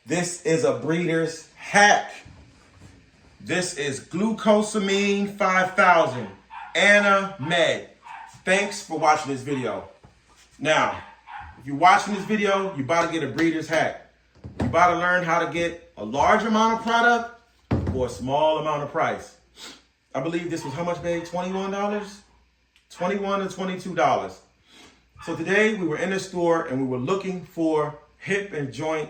This is a breeder's hack. This is Glucosamine 5000, Anna Med. Thanks for watching this video. Now, if you're watching this video, you're about to get a breeder's hack. You're about to learn how to get a large amount of product for a small amount of price. I believe this was how much, babe? $21? $21 to $22. So today we were in the store and we were looking for hip and joint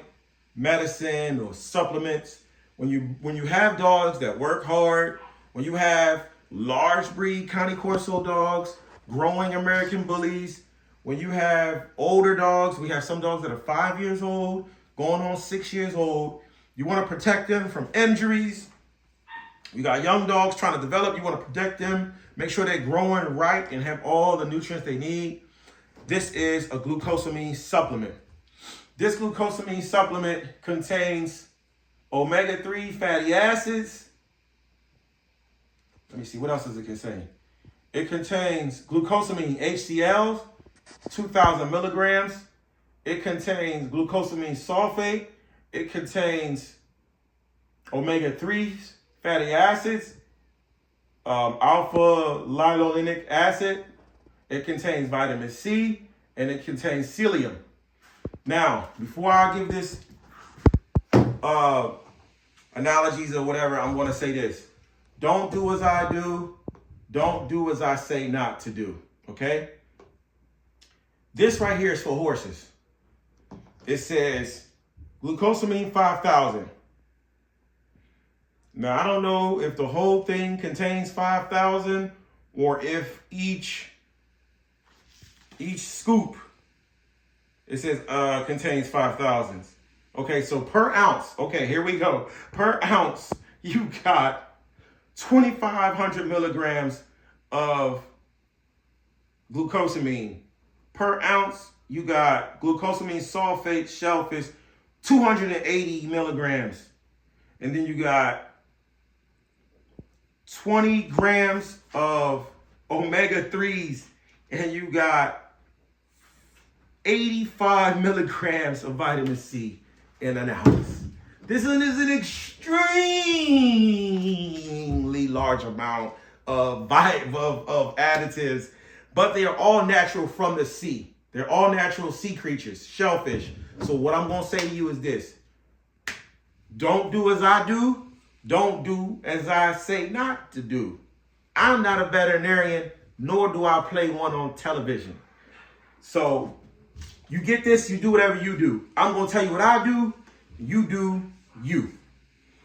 medicine or supplements. When you have dogs that work hard, when you have large breed Cane Corso dogs, growing American bullies, when you have older dogs, we have some dogs that are 5 years old, going on 6 years old. You want to protect them from injuries. You got young dogs trying to develop. You want to protect them, make sure they're growing right and have all the nutrients they need. This is a glucosamine supplement. This glucosamine supplement contains omega-3 fatty acids. Let me see, what else does it contain? It contains glucosamine HCl, 2,000 milligrams. It contains glucosamine sulfate. It contains omega-3 fatty acids, alpha linolenic acid. It contains vitamin C, and it contains psyllium. Now, before I give this analogies or whatever, I'm going to say this. Don't do as I do. Don't do as I say not to do, okay? This right here is for horses. It says Glucosamine 5000. Now, I don't know if the whole thing contains 5,000 or if each scoop, it says contains 5,000. Okay, so per ounce, okay, here we go. Per ounce, you got 2,500 milligrams of glucosamine. Per ounce, you got glucosamine sulfate shellfish, 280 milligrams. And then you got 20 grams of omega-3s, and you got 85 milligrams of vitamin C in an ounce. This one is an extremely large amount of additives, but they are all natural from the sea. They're all natural sea creatures, shellfish. So what I'm going to say to you is this. Don't do as I do. Don't do as I say not to do. I'm not a veterinarian, nor do I play one on television. So you get this, you do whatever you do. I'm going to tell you what I do, you do you.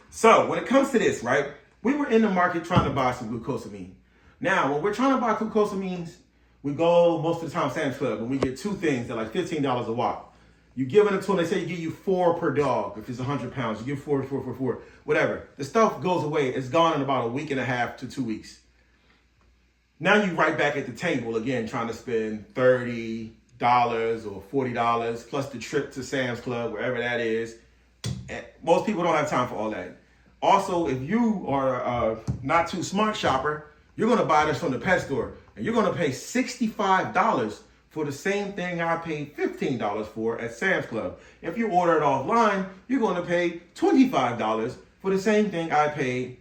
So when it comes to this, right, we were in the market trying to buy some glucosamine. Now, when we're trying to buy glucosamines, we go most of the time Sam's Club, and we get two things that are like $15 a watt. You give it to them, they say you give you 4 per dog. If it's 100 pounds, you give 4, whatever. The stuff goes away. It's gone in about a week and a half to 2 weeks. Now you right back at the table again, trying to spend $30 or $40 plus the trip to Sam's Club, wherever that is. And most people don't have time for all that. Also, if you are a not too smart shopper, you're going to buy this from the pet store, and you're going to pay $65 for the same thing I paid $15 for at Sam's Club. If you order it offline, you're going to pay $25 for the same thing I paid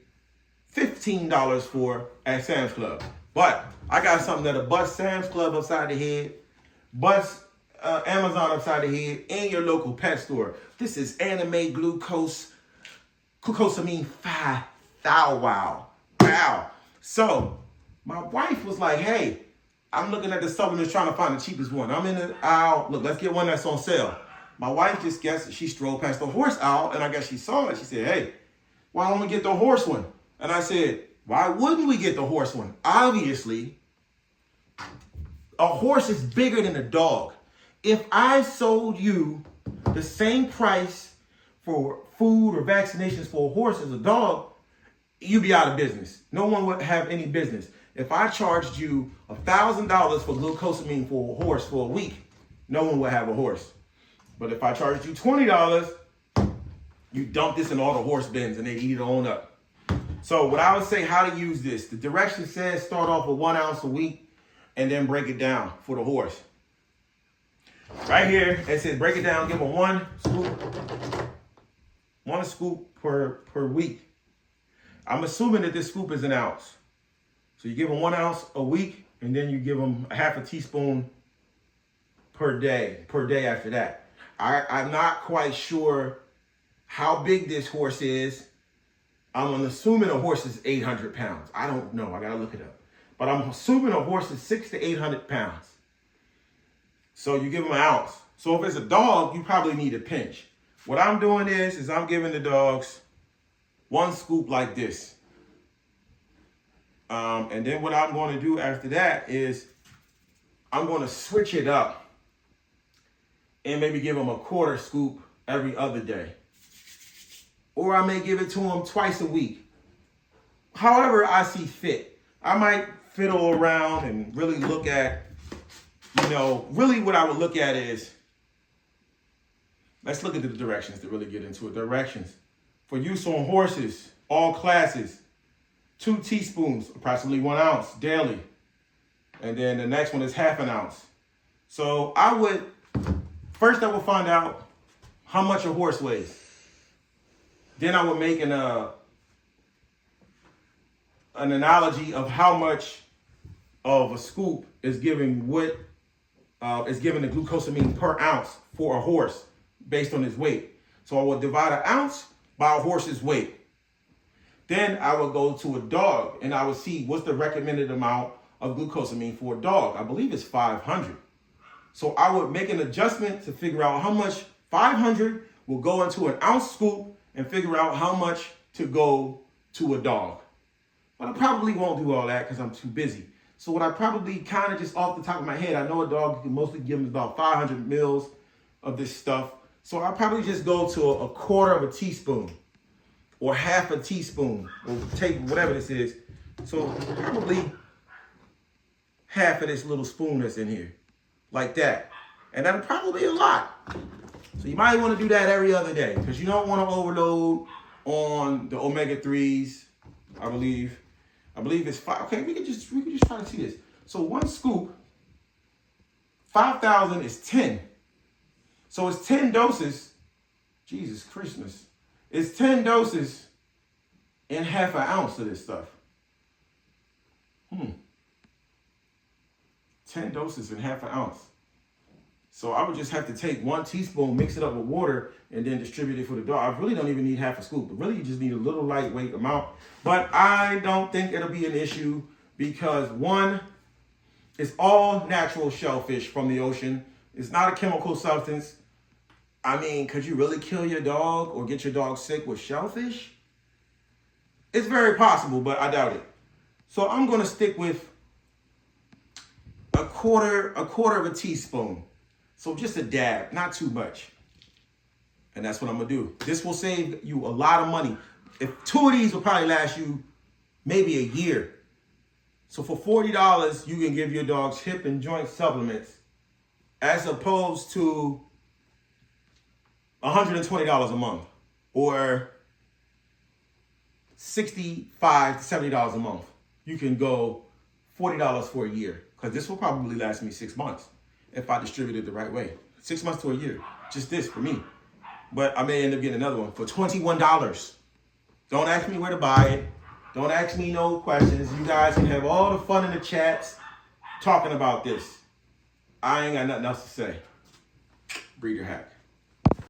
$15 for at Sam's Club. But I got something that'll bust Sam's Club upside the head, bust Amazon upside the head, and your local pet store. This is Anime Glucosamine 5000. Wow. So my wife was like, hey, I'm looking at the supplements trying to find the cheapest one. I'm in the aisle. Look, let's get one that's on sale. My wife just guessed, she strolled past the horse aisle, and I guess she saw it. She said, hey, why don't we get the horse one? And I said, why wouldn't we get the horse one? Obviously, a horse is bigger than a dog. If I sold you the same price for food or vaccinations for a horse as a dog, you'd be out of business. No one would have any business. If I charged you $1,000 for glucosamine for a horse for a week, no one would have a horse. But if I charged you $20, you dump this in all the horse bins and they eat it on up. So what I would say how to use this, the direction says start off with 1 ounce a week and then break it down for the horse. Right here, it says break it down, give them 1 scoop 1 scoop per week. I'm assuming that this scoop is an ounce. So you give them 1 ounce a week, and then you give them a half a teaspoon per day after that. I'm not quite sure how big this horse is. I'm assuming a horse is 800 pounds. I don't know. I got to look it up. But I'm assuming a horse is 600 to 800 pounds. So you give them an ounce. So if it's a dog, you probably need a pinch. What I'm doing is I'm giving the dogs 1 scoop like this. And then what I'm going to do after that is I'm going to switch it up and maybe give them a 1/4 scoop every other day. Or I may give it to them twice a week. However I see fit. I might fiddle around and really look at, really what I would look at is, let's look at the directions to really get into it. Directions. For use on horses, all classes, 2 teaspoons, approximately 1 ounce daily. And then the next one is half an ounce. So first I would find out how much a horse weighs. Then I would make an analogy of how much of a scoop is giving the glucosamine per ounce for a horse based on his weight. So I would divide an ounce by a horse's weight. Then I would go to a dog and I would see what's the recommended amount of glucosamine for a dog. I believe it's 500. So I would make an adjustment to figure out how much 500 will go into an ounce scoop and figure out how much to go to a dog. But I probably won't do all that because I'm too busy. So what I probably kind of just off the top of my head, I know a dog, you can mostly give them about 500 mils of this stuff. So I'll probably just go to a 1/4 of a teaspoon or half a teaspoon, or take whatever this is. So probably half of this little spoon that's in here, like that. And that'll probably be a lot. So you might want to do that every other day because you don't want to overload on the omega-3s. I believe it's 5. Okay, we can just try to see this. So 1 scoop, 5,000 is 10. So it's 10 doses. Jesus Christmas. It's 10 doses in half an ounce of this stuff. 10 doses in half an ounce. So I would just have to take 1 teaspoon, mix it up with water, and then distribute it for the dog. I really don't even need half a scoop. Really, you just need a little lightweight amount. But I don't think it'll be an issue because 1, it's all natural shellfish from the ocean. It's not a chemical substance. I mean, could you really kill your dog or get your dog sick with shellfish? It's very possible, but I doubt it. So I'm going to stick with a quarter of a teaspoon. So just a dab, not too much. And that's what I'm going to do. This will save you a lot of money. If 2 of these will probably last you maybe a year. So for $40, you can give your dogs hip and joint supplements as opposed to $120 a month or $65 to $70 a month. You can go $40 for a year because this will probably last me 6 months if I distribute it the right way. 6 months to a year, just this for me. But I may end up getting another one for $21. Don't ask me where to buy it. Don't ask me no questions. You guys can have all the fun in the chats talking about this. I ain't got nothing else to say. Breeder Hack.